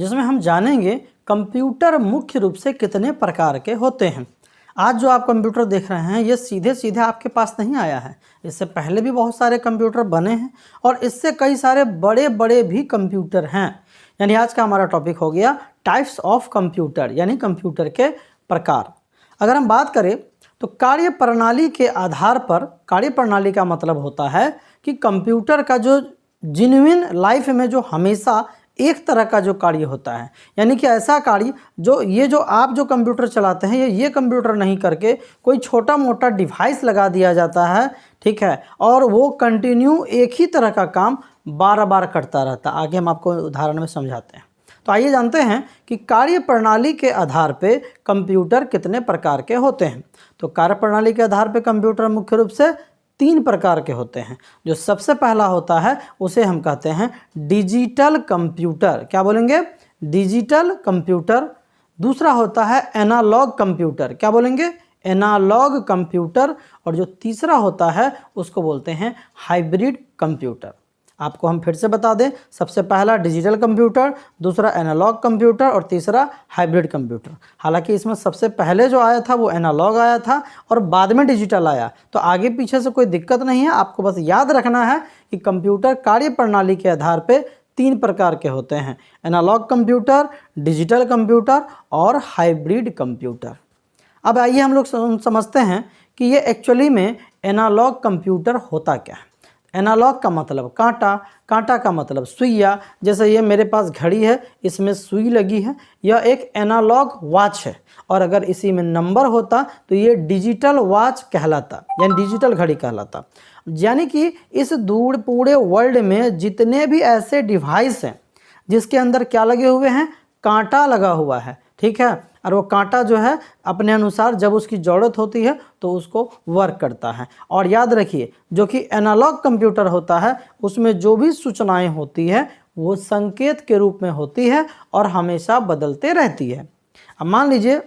जिसमें हम जानेंगे कंप्यूटर मुख्य रूप से कितने प्रकार के होते हैं। आज जो आप कंप्यूटर देख रहे हैं ये सीधे सीधे आपके पास नहीं आया है, इससे पहले भी बहुत सारे कंप्यूटर बने हैं और इससे कई सारे बड़े बड़े भी कंप्यूटर हैं। यानी आज का हमारा टॉपिक हो गया टाइप्स ऑफ कंप्यूटर, यानी कंप्यूटर के प्रकार। अगर हम बात करें तो कार्य प्रणाली के आधार पर, कार्य प्रणाली का मतलब होता है कि कंप्यूटर का जो जेन्युइन लाइफ में जो हमेशा एक तरह का जो कार्य होता है, यानी कि ऐसा कार्य जो आप जो कंप्यूटर चलाते हैं ये कंप्यूटर नहीं करके कोई छोटा मोटा डिवाइस लगा दिया जाता है, ठीक है, और वो कंटिन्यू एक ही तरह का काम बार बार करता रहता है। आगे हम आपको उदाहरण में समझाते हैं। तो आइए जानते हैं कि कार्य प्रणाली के आधार पे कंप्यूटर कितने प्रकार के होते हैं। तो कार्य प्रणाली के आधार पे कंप्यूटर मुख्य रूप से 3 प्रकार के होते हैं। जो सबसे पहला होता है उसे हम कहते हैं डिजिटल कंप्यूटर। क्या बोलेंगे? Digital computer. दूसरा होता है एनालॉग कंप्यूटर। क्या बोलेंगे? Analogue computer. और जो तीसरा होता है उसको बोलते हैं हाइब्रिड कंप्यूटर। आपको हम फिर से बता दें, सबसे पहला डिजिटल कंप्यूटर, दूसरा एनालॉग कंप्यूटर और तीसरा हाइब्रिड कंप्यूटर। हालांकि इसमें सबसे पहले जो आया था वो एनालॉग आया था और बाद में डिजिटल आया, तो आगे पीछे से कोई दिक्कत नहीं है। आपको बस याद रखना है कि कंप्यूटर कार्य प्रणाली के आधार पर 3 प्रकार के होते हैं, एनालॉग कंप्यूटर, डिजिटल कंप्यूटर और हाइब्रिड कंप्यूटर। अब आइए हम लोग समझते हैं कि ये एक्चुअली में एनालॉग कंप्यूटर होता क्या है। एनालॉग का मतलब कांटा, कांटा का मतलब सुइया। जैसे ये मेरे पास घड़ी है, इसमें सुई लगी है, यह एक एनालॉग वॉच है। और अगर इसी में नंबर होता तो ये डिजिटल वॉच कहलाता, यानी डिजिटल घड़ी कहलाता। यानी कि इस पूरे वर्ल्ड में जितने भी ऐसे डिवाइस हैं जिसके अंदर क्या लगे हुए हैं, कांटा लगा हुआ है, ठीक है, और वो कांटा जो है अपने अनुसार जब उसकी ज़रूरत होती है तो उसको वर्क करता है। और याद रखिए, जो कि एनालॉग कंप्यूटर होता है उसमें जो भी सूचनाएं होती है वो संकेत के रूप में होती है और हमेशा बदलते रहती है। अब मान लीजिए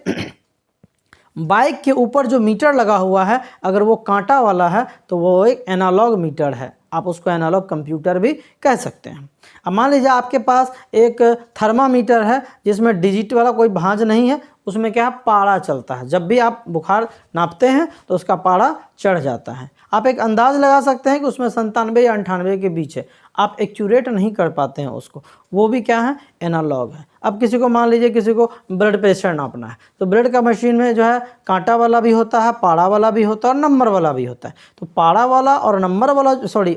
बाइक के ऊपर जो मीटर लगा हुआ है, अगर वो कांटा वाला है तो वो एक एनालॉग मीटर है, आप उसको एनालॉग कंप्यूटर भी कह सकते हैं। अब मान लीजिए आपके पास एक थर्मामीटर है जिसमें डिजिट वाला कोई भांज नहीं है, उसमें क्या है, पारा चलता है। जब भी आप बुखार नापते हैं तो उसका पारा चढ़ जाता है। आप एक अंदाज़ लगा सकते हैं कि उसमें 97 या 98 के बीच है, आप एक्यूरेट नहीं कर पाते हैं उसको, वो भी क्या है, एनालॉग है। अब किसी को मान लीजिए किसी को ब्लड प्रेशर नापना है तो ब्लड का मशीन में जो है कांटा वाला भी होता है, पारा वाला भी होता है और नंबर वाला भी होता है। तो पारा वाला और नंबर वाला,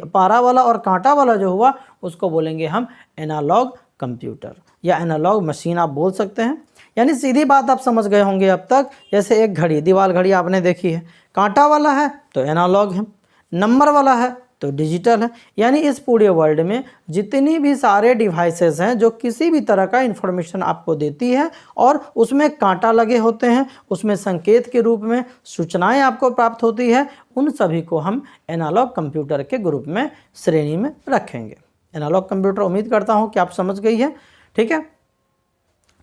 पारा वाला और कांटा वाला जो हुआ उसको बोलेंगे हम एनालॉग कंप्यूटर या एनालॉग मशीन आप बोल सकते हैं। यानी सीधी बात आप समझ गए होंगे अब तक। जैसे एक घड़ी, दीवार घड़ी आपने देखी है, कांटा वाला है तो एनालॉग है, नंबर वाला है तो डिजिटल है। यानी इस पूरे वर्ल्ड में जितनी भी सारे डिवाइसेस हैं जो किसी भी तरह का इंफॉर्मेशन आपको देती है और उसमें कांटा लगे होते हैं, उसमें संकेत के रूप में सूचनाएं आपको प्राप्त होती है, उन सभी को हम एनालॉग कंप्यूटर के ग्रुप में, श्रेणी में रखेंगे। एनालॉग कंप्यूटर उम्मीद करता हूँ कि आप समझ गई है, ठीक है।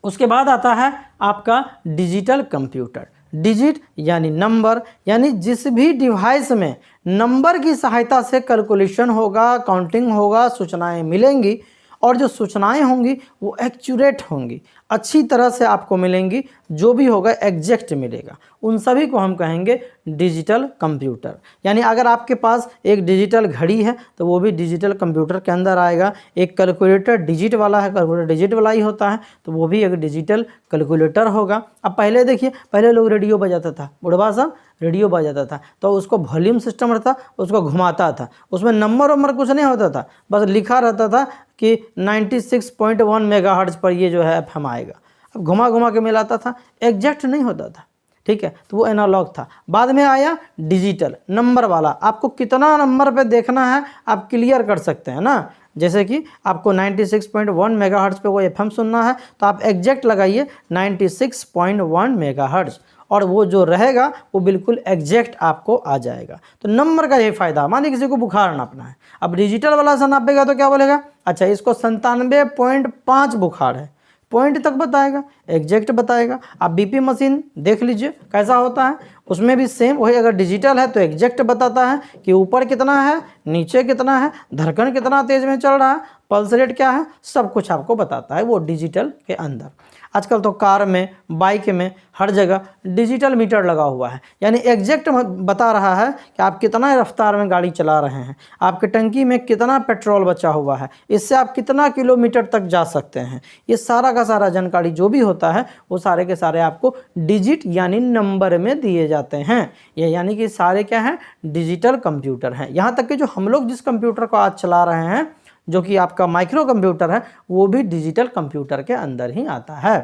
उसके बाद आता है आपका डिजिटल कंप्यूटर। डिजिट यानी नंबर, यानी जिस भी डिवाइस में नंबर की सहायता से कैलकुलेशन होगा, काउंटिंग होगा, सूचनाएं मिलेंगी और जो सूचनाएं होंगी वो एक्यूरेट होंगी, अच्छी तरह से आपको मिलेंगी, जो भी होगा एग्जैक्ट मिलेगा, उन सभी को हम कहेंगे डिजिटल कंप्यूटर। यानी अगर आपके पास एक डिजिटल घड़ी है तो वो भी डिजिटल कंप्यूटर के अंदर आएगा। एक कैलकुलेटर डिजिट वाला है, कैलकुलेटर डिजिट वाला ही होता है, तो वो भी एक डिजिटल कैलकुलेटर होगा। अब पहले देखिए, पहले लोग रेडियो बजाता था, बुढ़वा साहब रेडियो बजाता था तो उसको वॉल्यूम सिस्टम रहता, उसको घुमाता था, उसमें नंबर वंबर कुछ नहीं होता था, बस लिखा रहता था कि 96.1 मेगाहर्ट्ज पर ये जो है FM आएगा। अब घुमा घुमा के मिलाता था, एग्जैक्ट नहीं होता था, ठीक है, तो वो एनालॉग था। बाद में आया डिजिटल, नंबर वाला, आपको कितना नंबर पे देखना है आप क्लियर कर सकते हैं ना। जैसे कि आपको 96.1 मेगाहर्ट्ज पे वो FM सुनना है तो आप एग्जैक्ट लगाइए 96.1 मेगाहर्ट्ज और वो जो रहेगा वो बिल्कुल एग्जैक्ट आपको आ जाएगा। तो नंबर का ये फ़ायदा, मानिए किसी को बुखार नापना है, अब डिजिटल वाला से नापेगा तो क्या बोलेगा, अच्छा इसको 97.5 बुखार है, पॉइंट तक बताएगा, एग्जैक्ट बताएगा। आप बीपी मशीन देख लीजिए कैसा होता है, उसमें भी सेम वही, अगर डिजिटल है तो एग्जैक्ट बताता है कि ऊपर कितना है, नीचे कितना है, धड़कन कितना तेज़ में चल रहा है, पल्स रेट क्या है, सब कुछ आपको बताता है वो डिजिटल के अंदर। आजकल तो कार में, बाइक में, हर जगह डिजिटल मीटर लगा हुआ है, यानी एग्जैक्ट बता रहा है कि आप कितना रफ्तार में गाड़ी चला रहे हैं, आपकी टंकी में कितना पेट्रोल बचा हुआ है, इससे आप कितना किलोमीटर तक जा सकते हैं। ये सारा का सारा जानकारी जो भी होता है वो सारे के सारे आपको डिजिट यानी नंबर में दिए जाते हैं। ये यानी कि सारे क्या हैं, डिजिटल कंप्यूटर हैं। यहाँ तक कि जो हम लोग जिस कंप्यूटर को आज चला रहे हैं, जो कि आपका माइक्रो कंप्यूटर है, वो भी डिजिटल कंप्यूटर के अंदर ही आता है।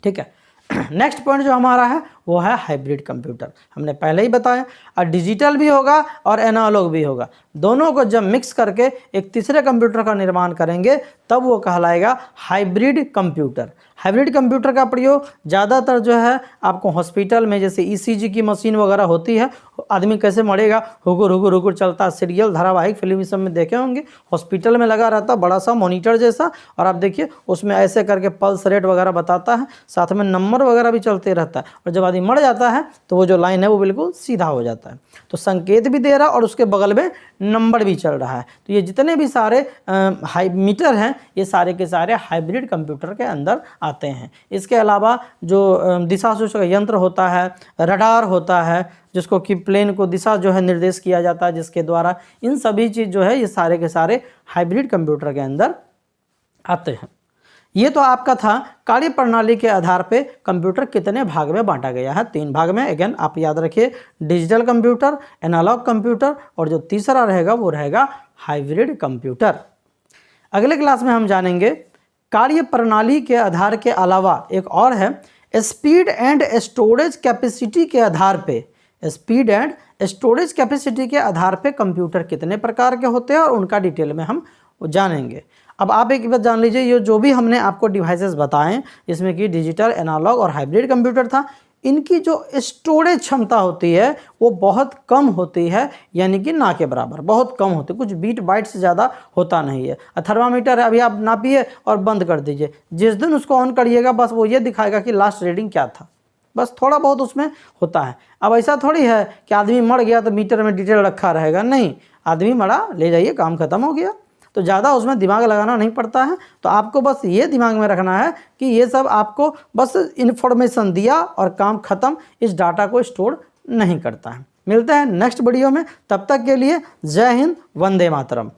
ठीक है, नेक्स्ट पॉइंट जो हमारा है वो है हाइब्रिड कंप्यूटर। हमने पहले ही बताया, और डिजिटल भी होगा और एनालॉग भी होगा, दोनों को जब मिक्स करके एक तीसरे कंप्यूटर का निर्माण करेंगे तब वो कहलाएगा हाइब्रिड कंप्यूटर। हाइब्रिड कंप्यूटर का प्रयोग ज़्यादातर जो है आपको हॉस्पिटल में, जैसे ईसीजी की मशीन वगैरह होती है, आदमी कैसे मरेगा, हुकुर हुकुर हुकुर चलता, सीरियल धारावाहिक फिल्म सब में देखे होंगे, हॉस्पिटल में लगा रहता बड़ा सा मॉनिटर जैसा, और आप देखिए उसमें ऐसे करके पल्स रेट वगैरह बताता है, साथ में नंबर वगैरह भी चलते रहता है, और जब आदमी मर जाता है तो वो जो लाइन है वो बिल्कुल सीधा हो जाता है। तो संकेत भी दे रहा और उसके बगल में नंबर भी चल रहा है। तो ये जितने भी सारे मीटर हैं ये सारे के सारे हाइब्रिड कंप्यूटर के अंदर आते हैं। इसके अलावा जो दिशा सूचक यंत्र होता है, रडार होता है, जिसको कि प्लेन को दिशा जो है निर्देश किया जाता है, जिसके द्वारा, इन सभी चीज़ जो है ये सारे के सारे हाइब्रिड कंप्यूटर के अंदर आते हैं। ये तो आपका था कार्य प्रणाली के आधार पे कंप्यूटर कितने भाग में बांटा गया है, 3 भाग में। अगेन आप याद रखिए, डिजिटल कंप्यूटर, एनालॉग कंप्यूटर, और जो तीसरा रहेगा वो रहेगा हाइब्रिड कंप्यूटर। अगले क्लास में हम जानेंगे कार्य प्रणाली के आधार के अलावा एक और है, स्पीड एंड स्टोरेज कैपेसिटी के आधार पे, स्पीड एंड स्टोरेज कैपेसिटी के आधार पे कंप्यूटर कितने प्रकार के होते हैं और उनका डिटेल में हम जानेंगे। अब आप एक बात जान लीजिए, ये जो भी हमने आपको डिवाइसेस बताएं, इसमें कि डिजिटल, एनालॉग और हाइब्रिड कंप्यूटर था, इनकी जो स्टोरेज क्षमता होती है वो बहुत कम होती है, यानी कि ना के बराबर, बहुत कम होती है, कुछ बीट बाइट से ज़्यादा होता नहीं है। थर्मामीटर है, अभी आप नापिए और बंद कर दीजिए, जिस दिन उसको ऑन करिएगा बस वो ये दिखाएगा कि लास्ट रीडिंग क्या था, बस थोड़ा बहुत उसमें होता है। अब ऐसा थोड़ी है कि आदमी मर गया तो मीटर में डिटेल रखा रहेगा, नहीं, आदमी मरा, ले जाइए, काम खत्म हो गया, तो ज़्यादा उसमें दिमाग लगाना नहीं पड़ता है। तो आपको बस ये दिमाग में रखना है कि ये सब आपको बस इन्फॉर्मेशन दिया और काम खत्म, इस डाटा को स्टोर नहीं करता है। मिलते हैं नेक्स्ट वीडियो में, तब तक के लिए जय हिंद, वंदे मातरम।